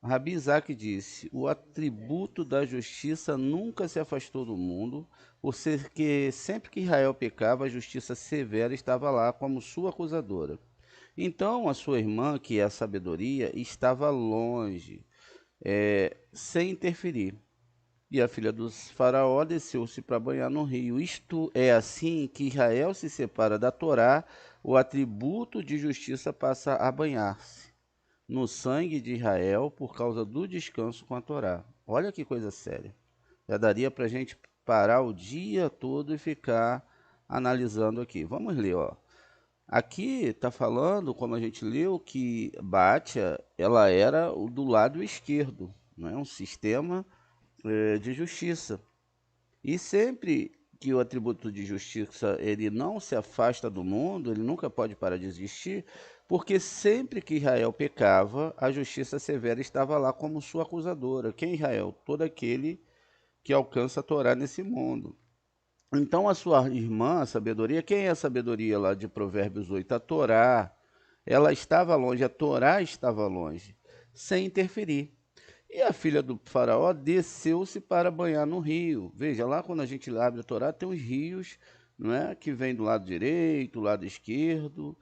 Rabi Isaac disse: o atributo da justiça nunca se afastou do mundo, por ser que sempre que Israel pecava, a justiça severa estava lá como sua acusadora. Então a sua irmã, que é a sabedoria, estava longe, sem interferir. E a filha do faraó desceu-se para banhar no rio. Isto é assim que Israel se separa da Torá, o atributo de justiça passa a banhar-se no sangue de Israel por causa do descanso com a Torá. Olha que coisa séria. Já daria para a gente parar o dia todo e ficar analisando aqui. Vamos ler, ó. Aqui está falando, como a gente leu, que Bátia, ela era do lado esquerdo, não é um sistema de justiça. E sempre que o atributo de justiça ele não se afasta do mundo, ele nunca pode parar de existir, porque sempre que Israel pecava, a justiça severa estava lá como sua acusadora. Quem é Israel? Todo aquele que alcança a Torá nesse mundo. Então a sua irmã, a sabedoria, quem é a sabedoria lá de Provérbios 8? A Torá, ela estava longe, a Torá estava longe, sem interferir. E a filha do faraó desceu-se para banhar no rio. Veja, lá quando a gente abre a Torá, tem os rios, não é? Que vem do lado direito, do lado esquerdo.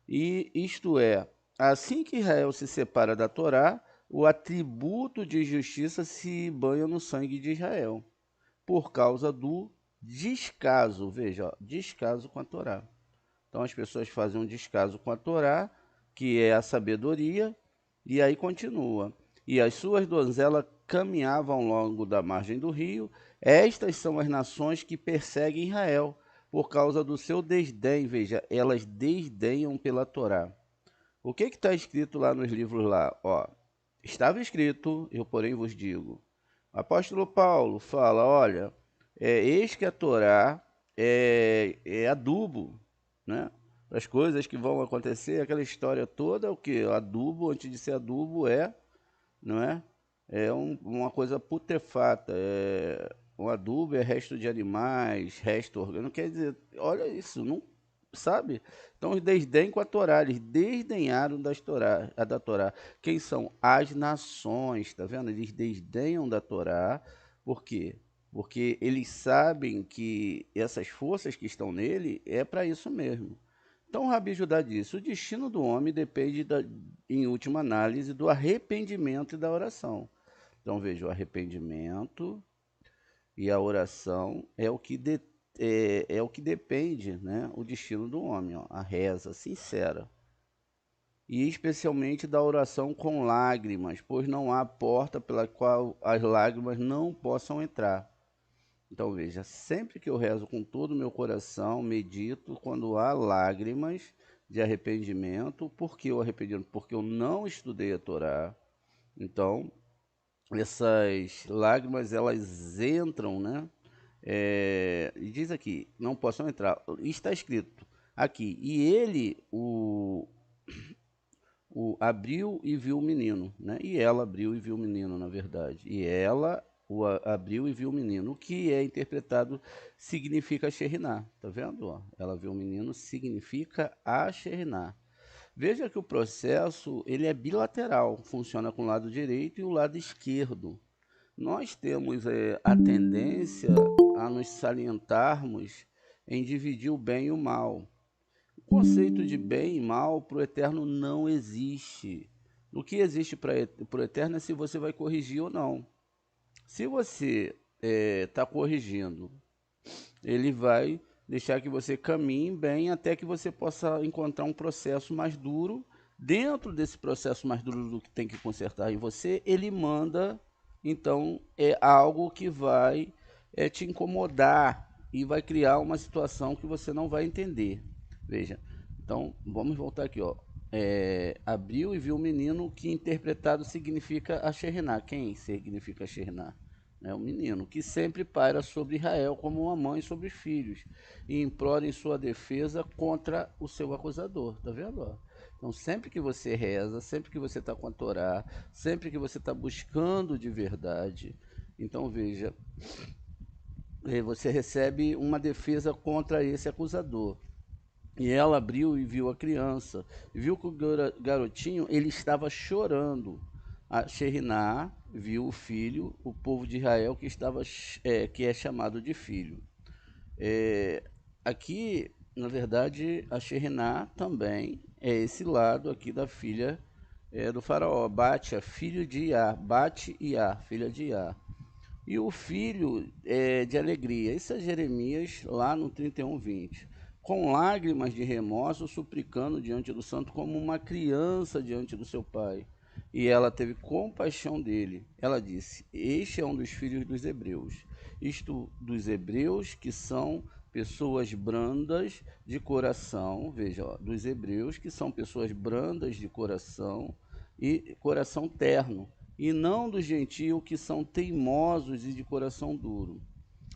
E isto é, assim que Israel se separa da Torá, o atributo de justiça se banha no sangue de Israel, por causa do descaso. Veja, ó, descaso com a Torá. Então as pessoas fazem um descaso com a Torá, que é a sabedoria, e aí continua. E as suas donzelas caminhavam ao longo da margem do rio. Estas são as nações que perseguem Israel, por causa do seu desdém. Veja, elas desdenham pela Torá. O que está escrito lá nos livros lá? Ó, estava escrito, eu porém vos digo. O apóstolo Paulo fala, olha, eis que a Torá é adubo, né? As coisas que vão acontecer, aquela história toda, o que? Adubo, antes de ser adubo, não é? Uma coisa putrefata. Um adubo é resto de animais, resto orgânico. Quer dizer, olha isso, não sabe? Então, os desdém com a Torá, eles desdenharam da Torá. Quem são? As nações, tá vendo? Eles desdenham da Torá, por quê? Porque eles sabem que essas forças que estão nele é para isso mesmo. Então, o Rabi Judá disse: o destino do homem depende, em última análise, do arrependimento e da oração. Então, veja, o arrependimento e a oração é o que depende, né, o destino do homem, ó, a reza sincera. E especialmente da oração com lágrimas, pois não há porta pela qual as lágrimas não possam entrar. Então veja, sempre que eu rezo com todo o meu coração, medito quando há lágrimas de arrependimento. Por que o arrependimento? Porque eu não estudei a Torá. Então, essas lágrimas, elas entram, né? E diz aqui, não possam entrar. Está escrito aqui, e ele o abriu e viu o menino, né? E ela abriu e viu o menino, na verdade. E ela abriu e viu o menino. O que é interpretado significa Sheriná, tá vendo? Ó? Ela viu o menino significa Sheriná. Veja que o processo ele é bilateral, funciona com o lado direito e o lado esquerdo. Nós temos a tendência a nos salientarmos em dividir o bem e o mal. O conceito de bem e mal para o eterno não existe. O que existe para o eterno é se você vai corrigir ou não. Se você está corrigindo, ele vai deixar que você caminhe bem até que você possa encontrar um processo mais duro. Dentro desse processo mais duro do que tem que consertar em você, ele manda Então é algo que vai te incomodar e vai criar uma situação que você não vai entender. Veja, então vamos voltar aqui, ó. Abriu e viu o menino que interpretado significa Axerná. Quem significa Axerná? É o menino que sempre paira sobre Israel como uma mãe sobre os filhos e implora em sua defesa contra o seu acusador. Tá vendo? Ó? Então, sempre que você reza, sempre que você está com a Torá, sempre que você está buscando de verdade, então veja, você recebe uma defesa contra esse acusador. E ela abriu e viu a criança, viu que o garotinho ele estava chorando. A Sheriná viu o filho, o povo de Israel que é chamado de filho. É, aqui, na verdade, a Sheriná também é esse lado aqui da filha do faraó, Batia, filho de Iá, Bate Iá, filha de Iá. E o filho de alegria. Isso é Jeremias lá no 31:20. Com lágrimas de remorso, suplicando diante do santo como uma criança diante do seu pai. E ela teve compaixão dele. Ela disse: Este é um dos filhos dos hebreus. Isto dos hebreus que são pessoas brandas de coração. Veja, ó, dos hebreus que são pessoas brandas de coração e coração terno e não dos gentios que são teimosos e de coração duro.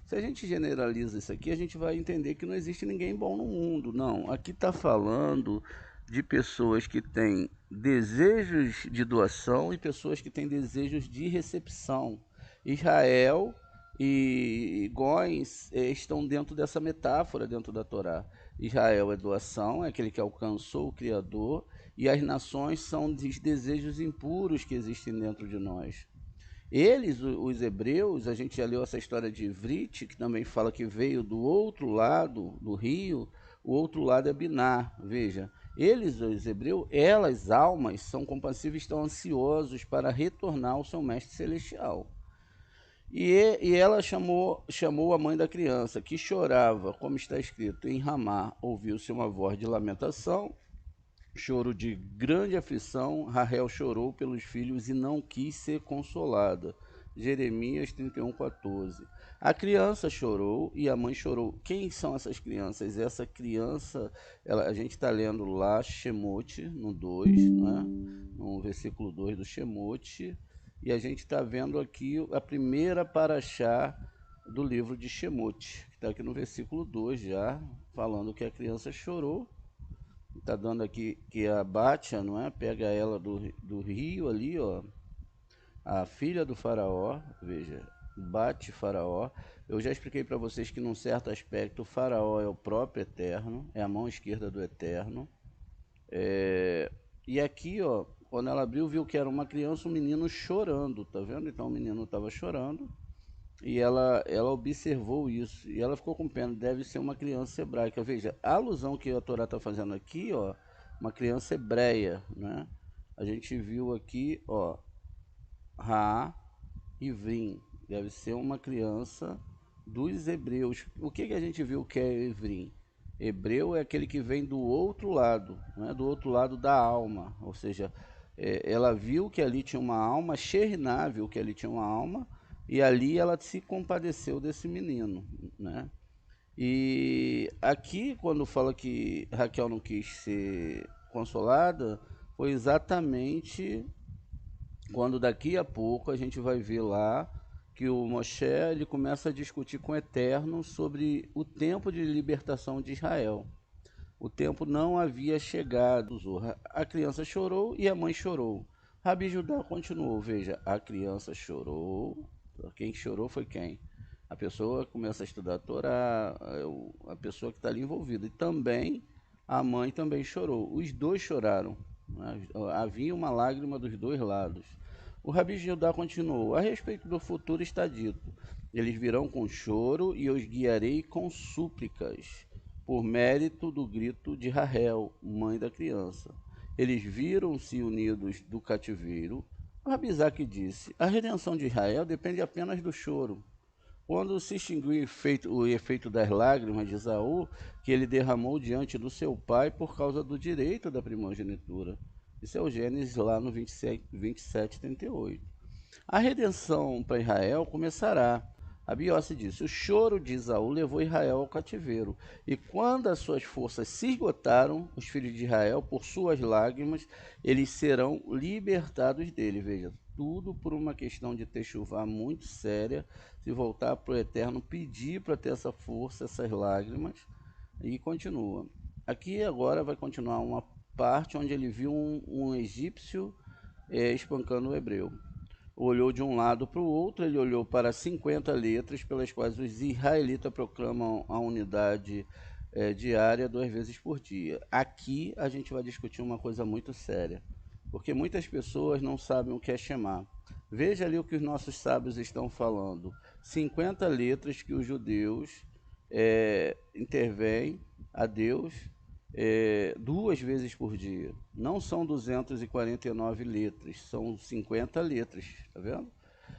Se a gente generaliza isso aqui, a gente vai entender que não existe ninguém bom no mundo. Não, aqui está falando de pessoas que têm desejos de doação e pessoas que têm desejos de recepção. Israel e Góis estão dentro dessa metáfora dentro da Torá. Israel é doação, é aquele que alcançou o Criador, e as nações são os desejos impuros que existem dentro de nós. Eles, os hebreus, a gente já leu essa história de Ivrit, que também fala que veio do outro lado do rio, o outro lado é Biná, veja. Eles, os hebreus, elas, almas, são compassivos e estão ansiosos para retornar ao seu mestre celestial. E ela chamou a mãe da criança, que chorava, como está escrito em Ramá, ouviu-se uma voz de lamentação, choro de grande aflição, Rahel chorou pelos filhos e não quis ser consolada. Jeremias 31:14. A criança chorou e a mãe chorou. Quem são essas crianças? Essa criança, a gente está lendo lá Shemote, no 2, né? No versículo 2 do Shemote, e a gente está vendo aqui a primeira paraxá do livro de Shemote, que está aqui no versículo 2 já, falando que a criança chorou. Tá dando aqui que a Bátia, não é? Pega ela do rio ali, ó. A filha do faraó, veja, bate faraó. Eu já expliquei para vocês que num certo aspecto o faraó é o próprio Eterno, é a mão esquerda do Eterno. E aqui, ó, quando ela abriu, viu que era uma criança, um menino chorando, tá vendo? Então o menino estava chorando e ela observou isso e ela ficou com pena. Deve ser uma criança hebraica. Veja, a alusão que a Torá está fazendo aqui, ó, uma criança hebreia, né? A gente viu aqui, ó, Ra e Vrim. Deve ser uma criança dos hebreus. O que que a gente viu que é Evrim? Hebreu é aquele que vem do outro lado, né? Do outro lado da alma. Ou seja, ela viu que ali tinha uma alma, Sheriná viu que ali tinha uma alma, e ali ela se compadeceu desse menino, né? E aqui, quando fala que Raquel não quis ser consolada, foi exatamente quando daqui a pouco a gente vai ver lá que o Moshe ele começa a discutir com o Eterno sobre o tempo de libertação de Israel. O tempo não havia chegado. A criança chorou e a mãe chorou. Rabi Judá continuou. Veja, a criança chorou. Quem chorou foi quem? A pessoa que começa a estudar a Torá, a pessoa que está ali envolvida. E também a mãe também chorou. Os dois choraram, né? Havia uma lágrima dos dois lados. O Rabi Judá continuou. A respeito do futuro está dito: eles virão com choro e os guiarei com súplicas por mérito do grito de Rahel, mãe da criança. Eles viram-se unidos do cativeiro. Rabizak disse: a redenção de Israel depende apenas do choro. Quando se extinguiu o efeito das lágrimas de Esaú, que ele derramou diante do seu pai por causa do direito da primogenitura. Isso é o Gênesis lá no 27, 38. A redenção para Israel começará. Abiose disse: o choro de Esaú levou Israel ao cativeiro, e quando as suas forças se esgotaram, os filhos de Israel, por suas lágrimas, eles serão libertados dele. Veja, tudo por uma questão de techuvá muito séria, se voltar para o Eterno, pedir para ter essa força, essas lágrimas, e continua. Aqui agora vai continuar uma parte onde ele viu um egípcio espancando o hebreu. Olhou de um lado para o outro, ele olhou para 50 letras pelas quais os israelitas proclamam a unidade diária 2 vezes por dia. Aqui a gente vai discutir uma coisa muito séria, porque muitas pessoas não sabem o que é Shema. Veja ali o que os nossos sábios estão falando. 50 letras que os judeus intervêm a Deus 2 vezes por dia. Não são 249 letras, são 50 letras, tá vendo?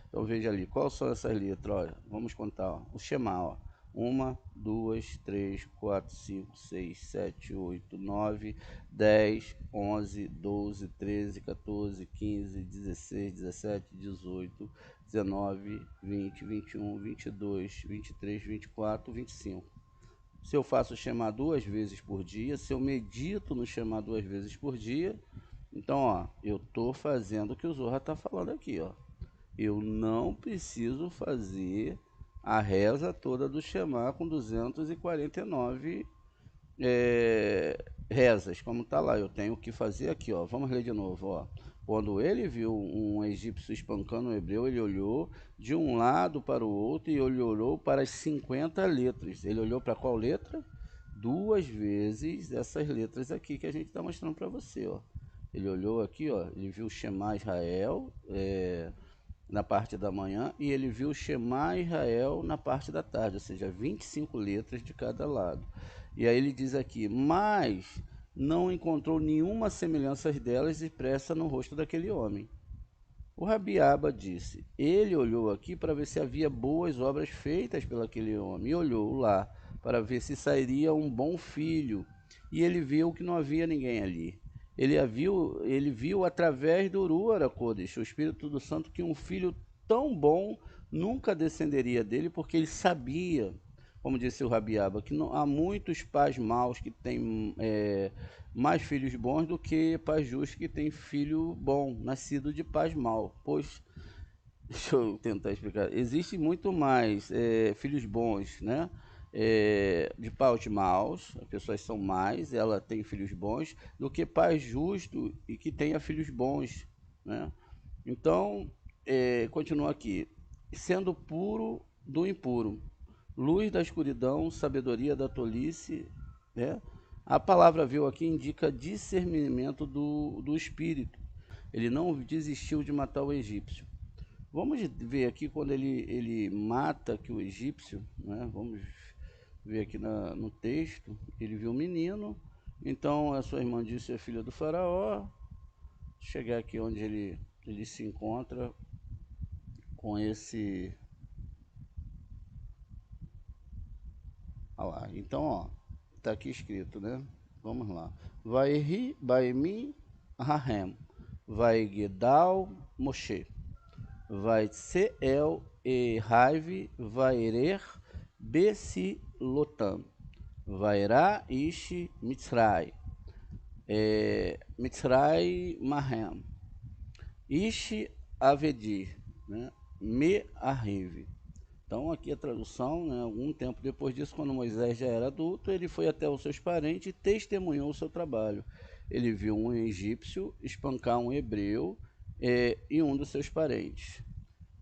Então veja ali, quais são essas letras? Olha, vamos contar, ó. O Shema, ó. 1, 2, 3, 4, 5, 6, 7, 8, 9, 10, 11, 12, 13, 14, 15, 16, 17, 18, 19, 20, 21, 22, 23, 24, 25. Se eu faço o Shema 2 vezes por dia, se eu medito no Shema 2 vezes por dia, então, ó, eu estou fazendo o que o Zohar está falando aqui, ó. Eu não preciso fazer a reza toda do Shema com 249 rezas, como está lá. Eu tenho que fazer aqui, ó. Vamos ler de novo, ó. Quando ele viu um egípcio espancando um hebreu, ele olhou de um lado para o outro e ele olhou para as 50 letras. Ele olhou para qual letra? 2 vezes essas letras aqui que a gente está mostrando para você, ó. Ele olhou aqui, ó. Ele viu Shema Israel na parte da manhã e ele viu Shema Israel na parte da tarde, ou seja, 25 letras de cada lado. E aí ele diz aqui, mas não encontrou nenhuma semelhança delas expressa no rosto daquele homem. O Rabi Abba disse, ele olhou aqui para ver se havia boas obras feitas pelo aquele homem, e olhou lá para ver se sairia um bom filho, e ele viu que não havia ninguém ali. Ele viu através do Ruach HaKodesh, o Espírito do Santo, que um filho tão bom nunca descenderia dele, porque ele sabia, como disse o Rabiaba, que não, há muitos pais maus que têm mais filhos bons do que pais justos que têm filho bom, nascido de pais maus. Pois, deixa eu tentar explicar, existe muito mais filhos bons, né? De pais maus, as pessoas são mais, ela tem filhos bons, do que pais justos e que tenha filhos bons, né? Então, continua aqui, sendo puro do impuro, luz da escuridão, sabedoria da tolice, né? A palavra viu aqui indica discernimento do espírito. Ele não desistiu de matar o egípcio. Vamos ver aqui quando ele mata aqui o egípcio, né? Vamos ver aqui no texto. Ele viu o menino, então a sua irmã disse é filha do faraó. Chegar aqui onde ele se encontra com esse... Olha lá, então, ó, tá aqui escrito, né? Vamos lá. Vai Baimi Rahem, vai Gedal Moshe. Vai Seel e Raive, Vairer Besilotam, Vairá Ishi Mitzrai, Mitzrai Mahem, Ishi Avedir, né? Me Arrive. Então aqui a tradução, né? Algum tempo depois disso, quando Moisés já era adulto, ele foi até os seus parentes e testemunhou o seu trabalho. Ele viu um egípcio espancar um hebreu e um dos seus parentes.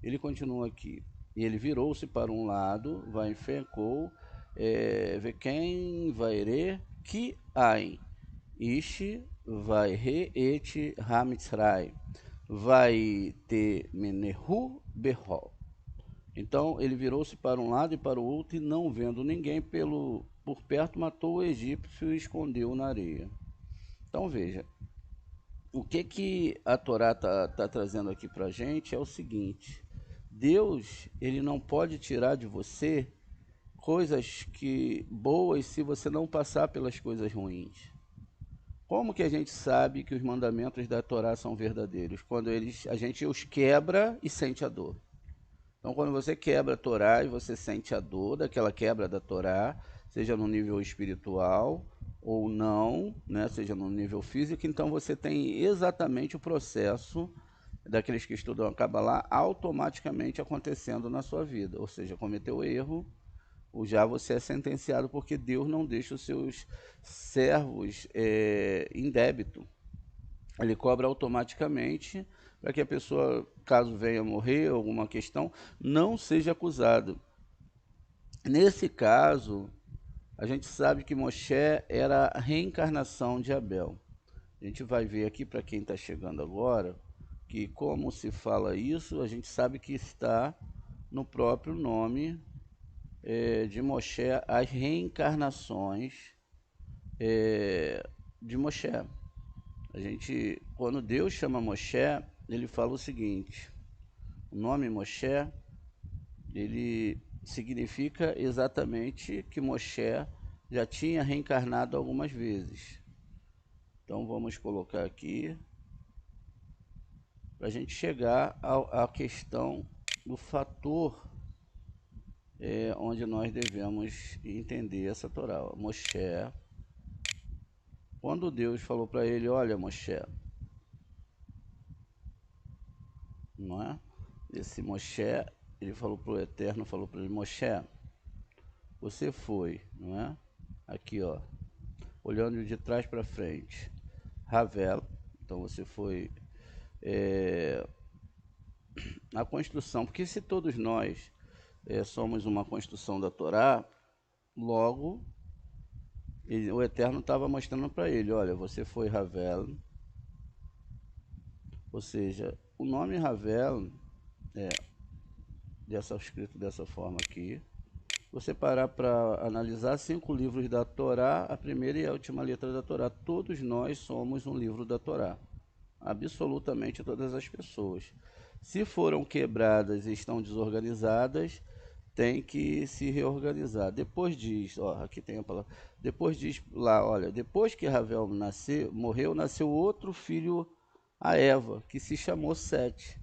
Ele continua aqui. E ele virou-se para um lado, vai enfencou, Vequem vaire ki ain, Ishi vai re et hamitzrai, vai te menehu berro. Então ele virou-se para um lado e para o outro, e não vendo ninguém por perto, matou o egípcio e escondeu na areia. Então veja, o que a Torá está trazendo aqui para a gente é o seguinte: Deus, ele não pode tirar de você coisas boas se você não passar pelas coisas ruins. Como que a gente sabe que os mandamentos da Torá são verdadeiros? Quando a gente os quebra e sente a dor. Então, quando você quebra a Torá e você sente a dor daquela quebra da Torá, seja no nível espiritual ou não, né, seja no nível físico, então você tem exatamente o processo daqueles que estudam a Kabbalah automaticamente acontecendo na sua vida. Ou seja, cometeu erro, ou já você é sentenciado porque Deus não deixa os seus servos em débito. Ele cobra automaticamente para que a pessoa, caso venha morrer, alguma questão, não seja acusado. Nesse caso, a gente sabe que Moshe era a reencarnação de Abel. A gente vai ver aqui para quem está chegando agora, que como se fala isso, a gente sabe que está no próprio nome de Moshe, as reencarnações de Moshe. A gente, quando Deus chama Moshe, ele fala o seguinte: o nome Moshe, ele significa exatamente que Moshe já tinha reencarnado algumas vezes. Então vamos colocar aqui para a gente chegar à questão do fator onde nós devemos entender essa Torá. Moshe, quando Deus falou para ele: olha, Moshe, não é? Esse Moshe, ele falou para o Eterno, falou para ele: Moshe, você foi, não é? Aqui, ó, olhando de trás para frente, Ravel, então você foi a construção, porque se todos nós somos uma construção da Torá, logo o Eterno estava mostrando para ele: olha, você foi Ravel, ou seja, o nome Ravel é escrito dessa forma aqui. Você parar para analisar 5 livros da Torá, a primeira e a última letra da Torá, todos nós somos um livro da Torá, absolutamente todas as pessoas. Se foram quebradas e estão desorganizadas, tem que se reorganizar. Depois diz, ó, aqui tem a palavra. Depois diz lá, olha, depois que Ravel morreu, nasceu outro filho a Eva, que se chamou Sete,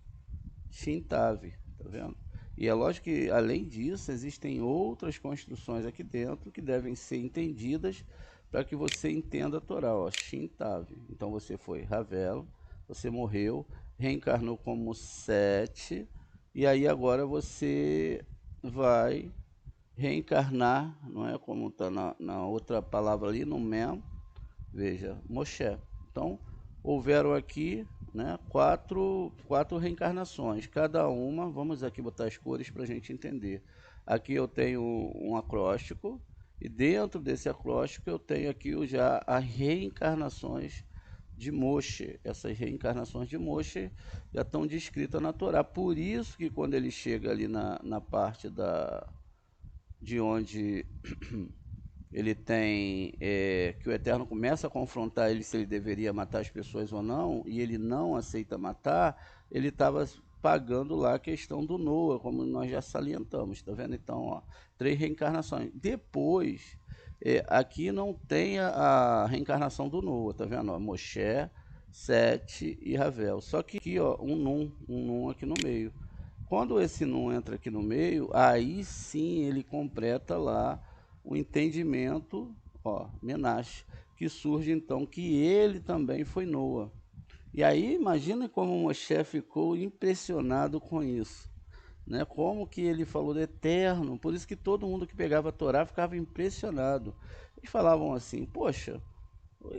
Shintave, tá vendo? E é lógico que, além disso, existem outras construções aqui dentro que devem ser entendidas para que você entenda a Torá, ó, Shintave. Então você foi Ravel, você morreu, reencarnou como Sete, e aí agora você vai reencarnar, não é como está na outra palavra ali, no Mem, veja, Moshe. Então, houveram aqui, né, quatro reencarnações, cada uma, vamos aqui botar as cores para a gente entender. Aqui eu tenho um acróstico, e dentro desse acróstico eu tenho aqui já as reencarnações de Moshe. Essas reencarnações de Moshe já estão descritas na Torá. Por isso que quando ele chega ali na parte de onde ele tem que o Eterno começa a confrontar ele se ele deveria matar as pessoas ou não, e ele não aceita matar, ele estava pagando lá a questão do Noa, como nós já salientamos, tá vendo? Então, ó, 3 reencarnações. Depois, aqui não tem a reencarnação do Noa, tá vendo? Ó, Moshe, Sete e Ravel. Só que aqui, ó, um Nun aqui no meio. Quando esse Nun entra aqui no meio, aí sim ele completa lá o entendimento, ó, Menashe, que surge então que ele também foi Noa. E aí imagina como Moshe ficou impressionado com isso, né? Como que ele falou do Eterno, por isso que todo mundo que pegava a Torá ficava impressionado. Eles falavam assim: poxa,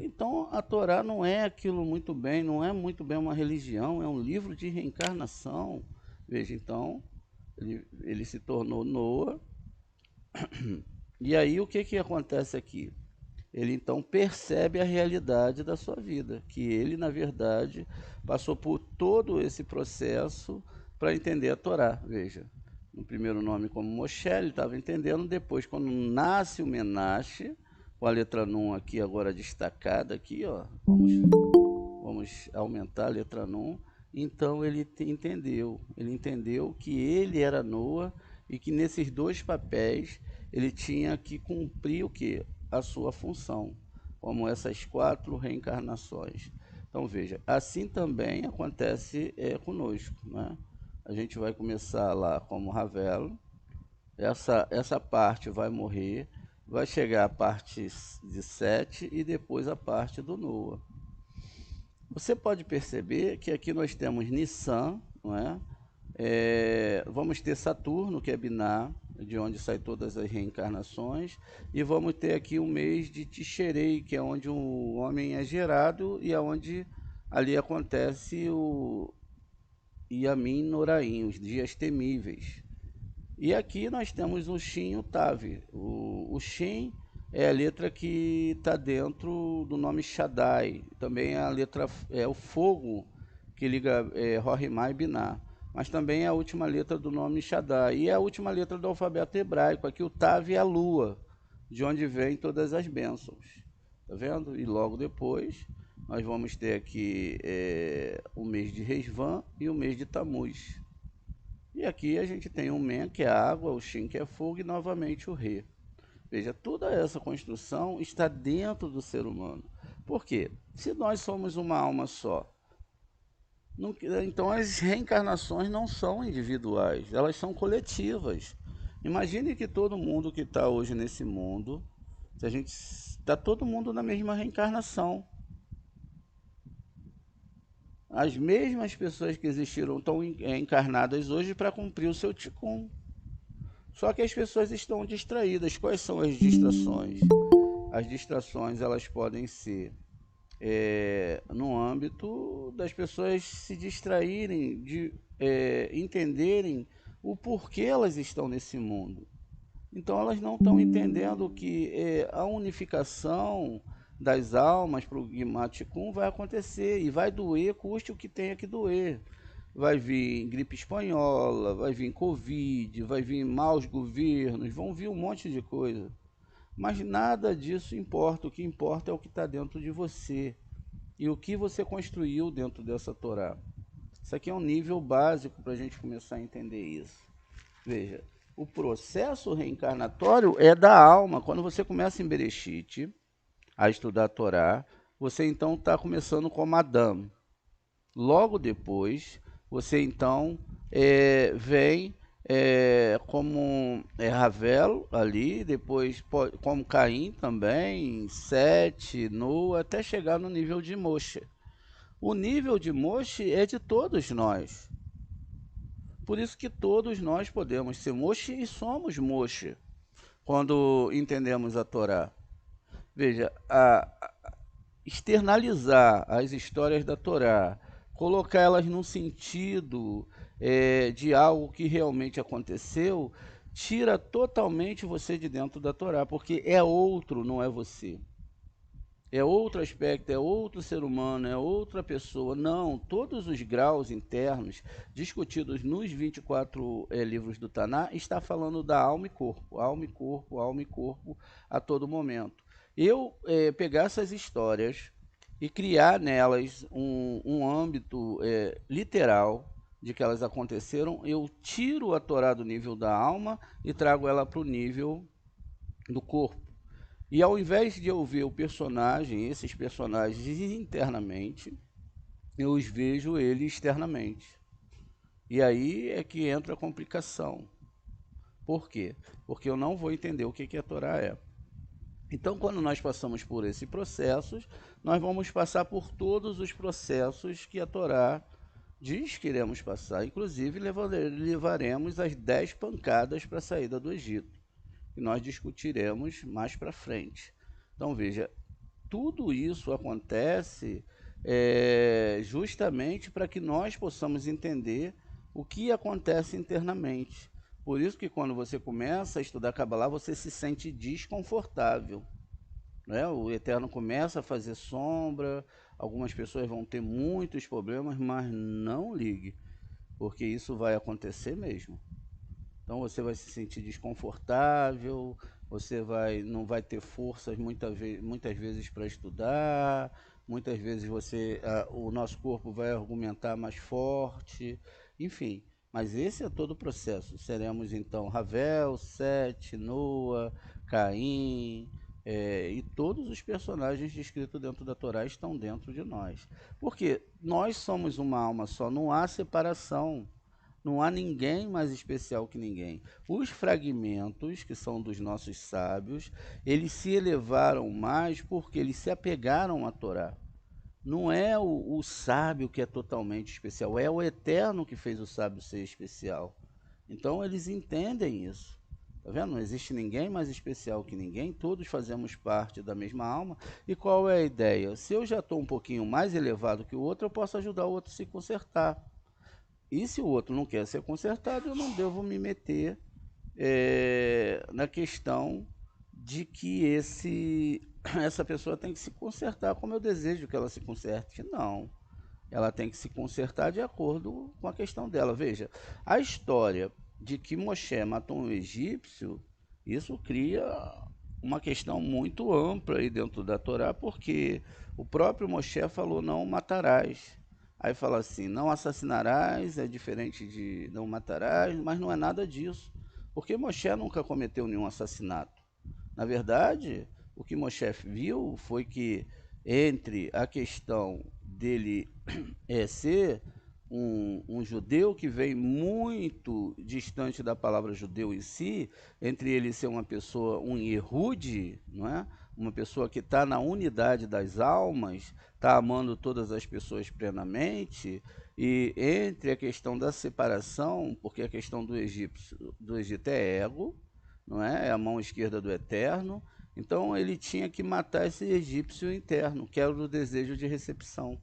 então a Torá não é aquilo muito bem, não é muito bem uma religião, é um livro de reencarnação. Veja, então ele se tornou Noa. E aí o que acontece aqui? Ele então percebe a realidade da sua vida, que ele, na verdade, passou por todo esse processo para entender a Torá. Veja, no primeiro nome como Moshe, ele estava entendendo, depois quando nasce o Menashe, com a letra Nun aqui agora destacada aqui, ó, vamos aumentar a letra Nun, então ele entendeu que ele era Noa e que nesses 2 papéis ele tinha que cumprir o que? A sua função. como essas 4 reencarnações. Então veja, assim também acontece conosco, né? A gente vai começar lá como Ravelo, essa parte vai morrer, vai chegar a parte de Sete e depois a parte do Noah. Você pode perceber que aqui nós temos Nissan, não é? Vamos ter Saturno, que é Biná, de onde sai todas as reencarnações, e vamos ter aqui um mês de Tisherei, que é onde o homem é gerado e é onde ali acontece o Yamin Noraim, os dias temíveis. E aqui nós temos o Shin e o Tav. O Shin é a letra que está dentro do nome Shaddai. Também a letra é o fogo que liga Rohimá e Biná. Mas também é a última letra do nome Shaddai. E é a última letra do alfabeto hebraico. Aqui o Tav é a lua, de onde vem todas as bênçãos. Tá vendo? E logo depois nós vamos ter aqui o mês de Resvan e o mês de Tamuz. E aqui a gente tem o Men, que é água, o Shin, que é fogo, e novamente o Re. Veja, toda essa construção está dentro do ser humano. Por quê? Se nós somos uma alma só, então as reencarnações não são individuais, elas são coletivas. Imagine que todo mundo que está hoje nesse mundo, se a gente está todo mundo na mesma reencarnação. As mesmas pessoas que existiram estão encarnadas hoje para cumprir o seu Tikkun. Só que as pessoas estão distraídas. Quais são as distrações? As distrações elas podem ser no âmbito das pessoas se distraírem, de entenderem o porquê elas estão nesse mundo. Então elas não estão entendendo que a unificação das almas para o Guimaticum vai acontecer e vai doer, custe o que tenha que doer. Vai vir gripe espanhola, vai vir Covid, vai vir maus governos, vão vir um monte de coisa. Mas nada disso importa, o que importa é o que está dentro de você e o que você construiu dentro dessa Torá. Isso aqui é um nível básico para a gente começar a entender isso. Veja, o processo reencarnatório é da alma. Quando você começa em Bereshit a estudar a Torá, você então está começando como Adão. Logo depois, você então vem como Ravel ali, depois como Caim também, Sete, Noa, até chegar no nível de Moshe. O nível de Moshe é de todos nós. Por isso que todos nós podemos ser Moshe e somos Moshe quando entendemos a Torá. Veja, externalizar as histórias da Torá, colocar elas num sentido de algo que realmente aconteceu, tira totalmente você de dentro da Torá, porque é outro, não é você. É outro aspecto, é outro ser humano, é outra pessoa. Não, todos os graus internos discutidos nos 24 livros do Taná está falando da alma e corpo, alma e corpo, alma e corpo a todo momento. Eu pegar essas histórias e criar nelas um âmbito literal de que elas aconteceram, eu tiro a Torá do nível da alma e trago ela para o nível do corpo. E ao invés de eu ver o personagem, esses personagens internamente, eu os vejo ele externamente. E aí é que entra a complicação. Por quê? Porque eu não vou entender o que a Torá é. Então, quando nós passamos por esses processos, nós vamos passar por todos os processos que a Torá diz que iremos passar. Inclusive, levaremos as 10 pancadas para a saída do Egito, que nós discutiremos mais para frente. Então, veja, tudo isso acontece justamente para que nós possamos entender o que acontece internamente. Por isso que quando você começa a estudar Kabbalah, você se sente desconfortável, né? O Eterno começa a fazer sombra, algumas pessoas vão ter muitos problemas, mas não ligue, porque isso vai acontecer mesmo. Então você vai se sentir desconfortável, não vai ter forças muitas vezes para estudar, muitas vezes o nosso corpo vai argumentar mais forte, enfim. Mas esse é todo o processo. Seremos então Ravel, Sete, Noa, Caim, E todos os personagens descritos dentro da Torá estão dentro de nós. Porque nós somos uma alma só, não há separação. Não há ninguém mais especial que ninguém. Os fragmentos, que são dos nossos sábios, eles se elevaram mais porque eles se apegaram à Torá. Não é o sábio que é totalmente especial, é o eterno que fez o sábio ser especial. Então eles entendem isso. Tá vendo? Não existe ninguém mais especial que ninguém, todos fazemos parte da mesma alma. E qual é a ideia? Se eu já estou um pouquinho mais elevado que o outro, eu posso ajudar o outro a se consertar. E se o outro não quer ser consertado, eu não devo me meter na questão de que essa pessoa tem que se consertar como eu desejo que ela se conserte. Não. Ela tem que se consertar de acordo com a questão dela. Veja, a história de que Moshe matou um egípcio, isso cria uma questão muito ampla aí dentro da Torá, porque o próprio Moshe falou não matarás. Aí fala assim, não assassinarás, é diferente de não matarás, mas não é nada disso, porque Moshe nunca cometeu nenhum assassinato. Na verdade, o que Moshe viu foi que entre a questão dele ser um judeu que vem muito distante da palavra judeu em si, entre ele ser uma pessoa, um Yehudi, não é? Uma pessoa que está na unidade das almas, está amando todas as pessoas plenamente, e entre a questão da separação, porque a questão do Egito é ego, não é? É a mão esquerda do Eterno, então ele tinha que matar esse egípcio interno, que era o desejo de recepção.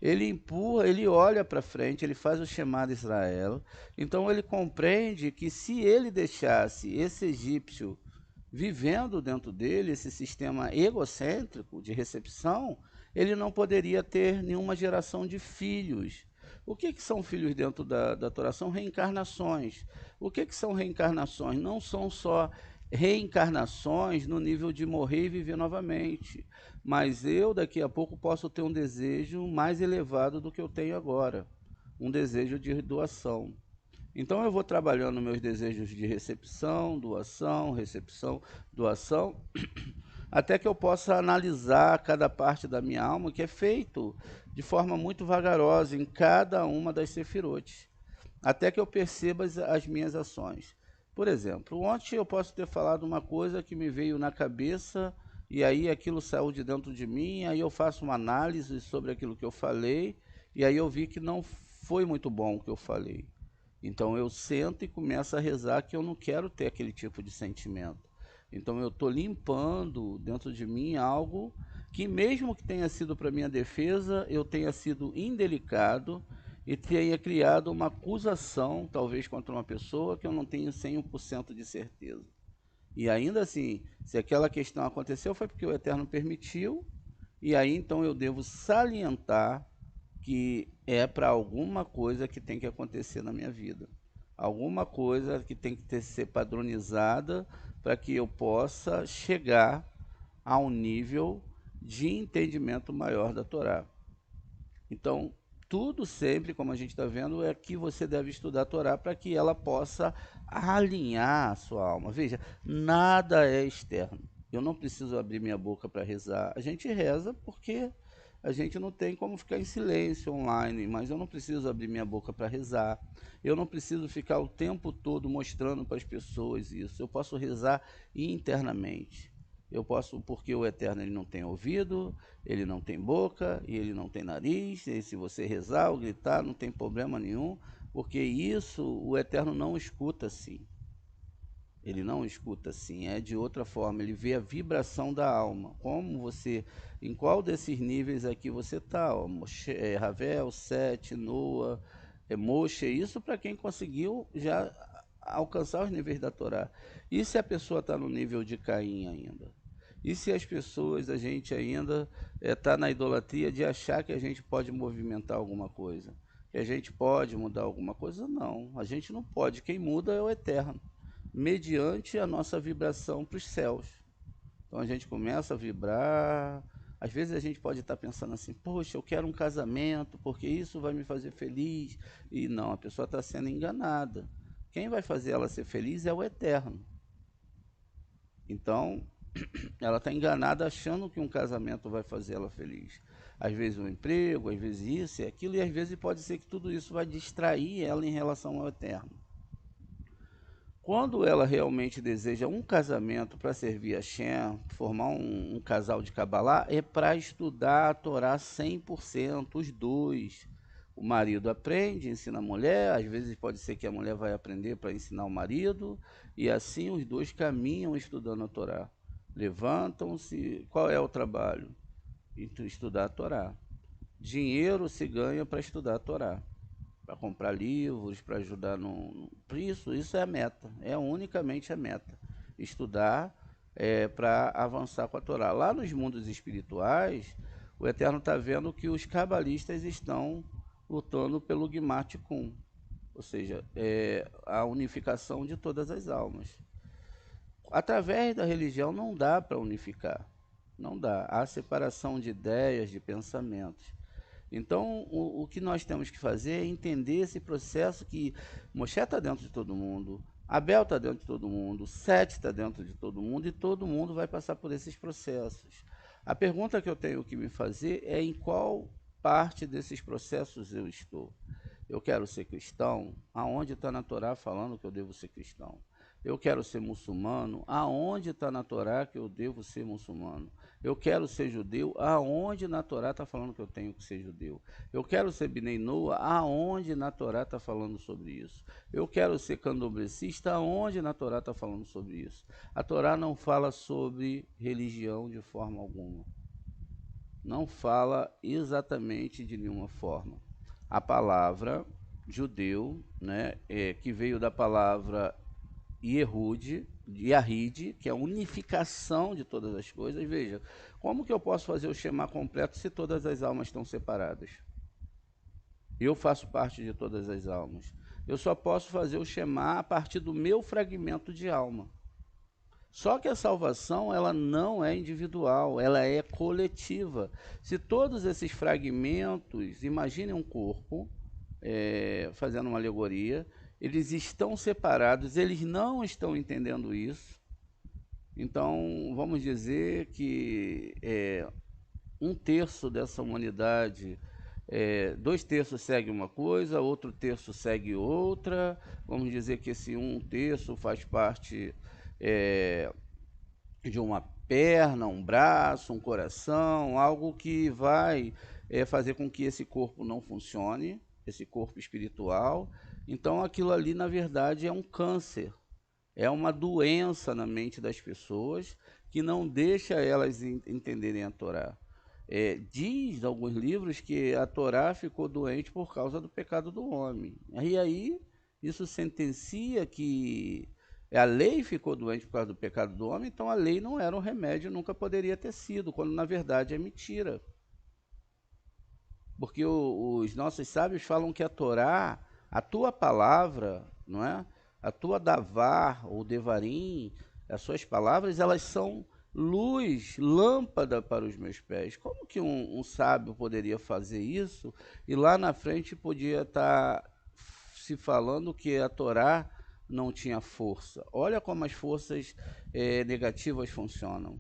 Ele empurra, ele olha para frente, ele faz o chamado Israel. Então ele compreende que se ele deixasse esse egípcio vivendo dentro dele, esse sistema egocêntrico de recepção, ele não poderia ter nenhuma geração de filhos. O que são filhos dentro da Torá? São reencarnações. O que são reencarnações? Não são só reencarnações no nível de morrer e viver novamente. Mas eu, daqui a pouco, posso ter um desejo mais elevado do que eu tenho agora. Um desejo de doação. Então eu vou trabalhando meus desejos de recepção, doação, até que eu possa analisar cada parte da minha alma, que é feito de forma muito vagarosa em cada uma das sefirotes, até que eu perceba as minhas ações. Por exemplo, ontem eu posso ter falado uma coisa que me veio na cabeça e aí aquilo saiu de dentro de mim, aí eu faço uma análise sobre aquilo que eu falei e aí eu vi que não foi muito bom o que eu falei. Então eu sento e começo a rezar que eu não quero ter aquele tipo de sentimento. Então eu estou limpando dentro de mim algo que mesmo que tenha sido para minha defesa, eu tenha sido indelicado e tenha criado uma acusação, talvez contra uma pessoa que eu não tenho 100% de certeza. E ainda assim, se aquela questão aconteceu, foi porque o Eterno permitiu, e aí então eu devo salientar que é para alguma coisa que tem que acontecer na minha vida. Alguma coisa que tem que ser padronizada para que eu possa chegar a um nível de entendimento maior da Torá. Então, tudo sempre, como a gente está vendo, é que você deve estudar a Torá para que ela possa alinhar a sua alma. Veja, nada é externo. Eu não preciso abrir minha boca para rezar. A gente reza porque a gente não tem como ficar em silêncio online, mas eu não preciso abrir minha boca para rezar. Eu não preciso ficar o tempo todo mostrando para as pessoas isso. Eu posso rezar internamente. Eu posso, porque o Eterno ele não tem ouvido, ele não tem boca e ele não tem nariz. E se você rezar ou gritar, não tem problema nenhum, porque isso o Eterno não escuta assim. Ele não escuta assim, é de outra forma. Ele vê a vibração da alma. Como você, em qual desses níveis aqui você está? Ravel, Sete, Noa, Moshe. Isso para quem conseguiu já alcançar os níveis da Torá. E se a pessoa está no nível de Caim ainda? E se as pessoas, a gente ainda está na idolatria de achar que a gente pode movimentar alguma coisa? Que a gente pode mudar alguma coisa? Não, a gente não pode. Quem muda é o Eterno, mediante a nossa vibração para os céus. Então a gente começa a vibrar. Às vezes a gente pode estar pensando assim, poxa, eu quero um casamento, porque isso vai me fazer feliz. E não, a pessoa está sendo enganada. Quem vai fazer ela ser feliz é o Eterno. Então, Ela está enganada achando que um casamento vai fazer ela feliz. Às vezes um emprego, às vezes isso e aquilo, e às vezes pode ser que tudo isso vai distrair ela em relação ao eterno. Quando ela realmente deseja um casamento para servir a Shem, formar um casal de Kabbalah, é para estudar a Torá 100%, os dois. O marido aprende, ensina a mulher, às vezes pode ser que a mulher vai aprender para ensinar o marido, e assim os dois caminham estudando a Torá. Levantam-se, qual é o trabalho? Estudar a Torá. Dinheiro se ganha para estudar a Torá, para comprar livros, para ajudar isso é a meta, é unicamente a meta. Estudar para avançar com a Torá. Lá nos mundos espirituais, o Eterno está vendo que os cabalistas estão lutando pelo Guimar Tikkun, ou seja, a unificação de todas as almas. Através da religião não dá para unificar, não dá. Há separação de ideias, de pensamentos. Então, o que nós temos que fazer é entender esse processo que Moshe está dentro de todo mundo, Abel está dentro de todo mundo, Sete está dentro de todo mundo e todo mundo vai passar por esses processos. A pergunta que eu tenho que me fazer é em qual parte desses processos eu estou. Eu quero ser cristão? Aonde está na Torá falando que eu devo ser cristão? Eu quero ser muçulmano? Aonde está na Torá que eu devo ser muçulmano? Eu quero ser judeu? Aonde na Torá está falando que eu tenho que ser judeu? Eu quero ser Bnei Noa? Aonde na Torá está falando sobre isso? Eu quero ser candomblessista? Aonde na Torá está falando sobre isso? A Torá não fala sobre religião de forma alguma. Não fala exatamente de nenhuma forma. A palavra judeu, né, que veio da palavra Yahid, que é a unificação de todas as coisas. Veja, como que eu posso fazer o Shema completo se todas as almas estão separadas? Eu faço parte de todas as almas. Eu só posso fazer o Shema a partir do meu fragmento de alma. Só que a salvação, ela não é individual, ela é coletiva. Se todos esses fragmentos, imagine um corpo, fazendo uma alegoria, eles estão separados, eles não estão entendendo isso. Então, vamos dizer que um terço dessa humanidade, 2 terços segue uma coisa, outro terço segue outra. Vamos dizer que esse um terço faz parte de uma perna, um braço, um coração, algo que vai fazer com que esse corpo não funcione, esse corpo espiritual. Então aquilo ali, na verdade, é um câncer, é uma doença na mente das pessoas que não deixa elas entenderem a Torá. Diz alguns livros que a Torá ficou doente por causa do pecado do homem. E aí isso sentencia que a lei ficou doente por causa do pecado do homem, então a lei não era um remédio, nunca poderia ter sido, quando na verdade é mentira. Porque os nossos sábios falam que a Torá, a tua palavra, não é? A tua davar ou devarim, as suas palavras, elas são luz, lâmpada para os meus pés. Como que um sábio poderia fazer isso e lá na frente podia estar se falando que a Torá não tinha força? Olha como as forças negativas funcionam.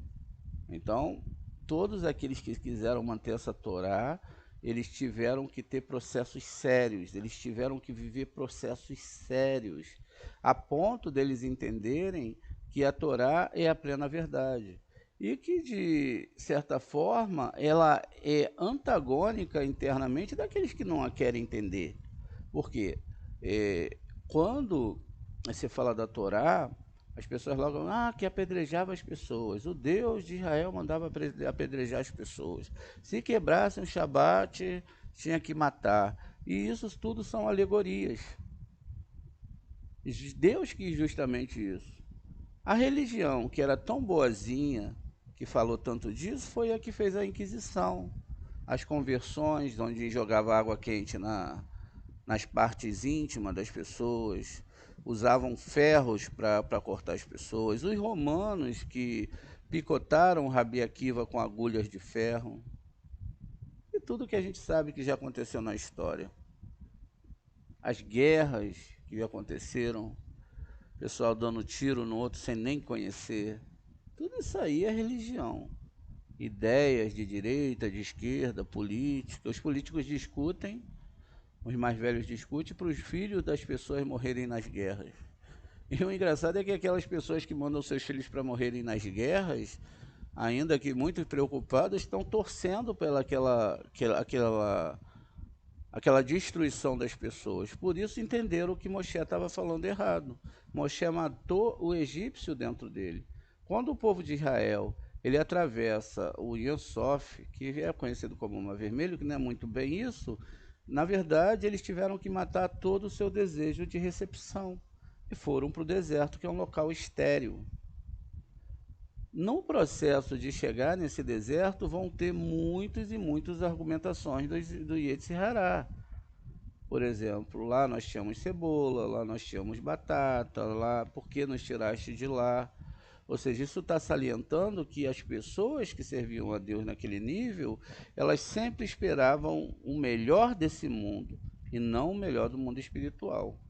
Então, todos aqueles que quiseram manter essa Torá, eles tiveram que ter processos sérios, eles tiveram que viver processos sérios, a ponto deles entenderem que a Torá é a plena verdade. E que, de certa forma, ela é antagônica internamente daqueles que não a querem entender. Por quê? Quando você fala da Torá, as pessoas logo, que apedrejava as pessoas. O Deus de Israel mandava apedrejar as pessoas. Se quebrassem o Shabat, tinha que matar. E isso tudo são alegorias. Deus quis justamente isso. A religião, que era tão boazinha, que falou tanto disso, foi a que fez a Inquisição. As conversões, onde jogava água quente nas partes íntimas das pessoas, usavam ferros para cortar as pessoas. Os romanos que picotaram Rabi Akiva com agulhas de ferro. E tudo que a gente sabe que já aconteceu na história. As guerras que aconteceram, pessoal dando tiro no outro sem nem conhecer. Tudo isso aí é religião. Ideias de direita, de esquerda, política. Os políticos discutem, os mais velhos discutem para os filhos das pessoas morrerem nas guerras. E o engraçado é que aquelas pessoas que mandam seus filhos para morrerem nas guerras, ainda que muito preocupados, estão torcendo pela aquela destruição das pessoas. Por isso entenderam que Moshe estava falando errado. Moshe matou o egípcio dentro dele. Quando o povo de Israel ele atravessa o Yansof, que é conhecido como o Mar Vermelho, que não é muito bem isso, na verdade eles tiveram que matar todo o seu desejo de recepção e foram para o deserto, que é um local estéril. No processo de chegar nesse deserto, vão ter muitas e muitas argumentações do Yetzer Hará. Por exemplo, lá nós tínhamos cebola, lá nós tínhamos batata, lá, por que nos tiraste de lá? Ou seja, isso está salientando que as pessoas que serviam a Deus naquele nível, elas sempre esperavam o melhor desse mundo e não o melhor do mundo espiritual.